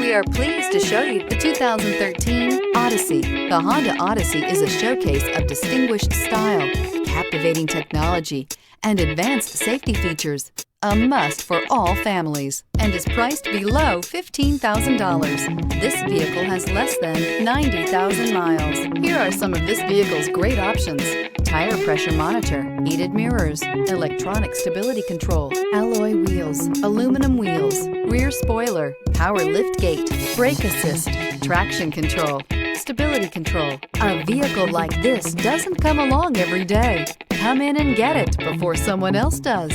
We are pleased to show you the 2013 Odyssey. The Honda Odyssey is a showcase of distinguished style, captivating technology, and advanced safety features. A must for all families, and is priced below $15,000. This vehicle has less than 90,000 miles. Here are some of this vehicle's great options: tire pressure monitor, heated mirrors, electronic stability control, alloy wheels, aluminum wheels, rear spoiler, power lift gate, brake assist, traction control, stability control. A vehicle like this doesn't come along every day. Come in and get it before someone else does.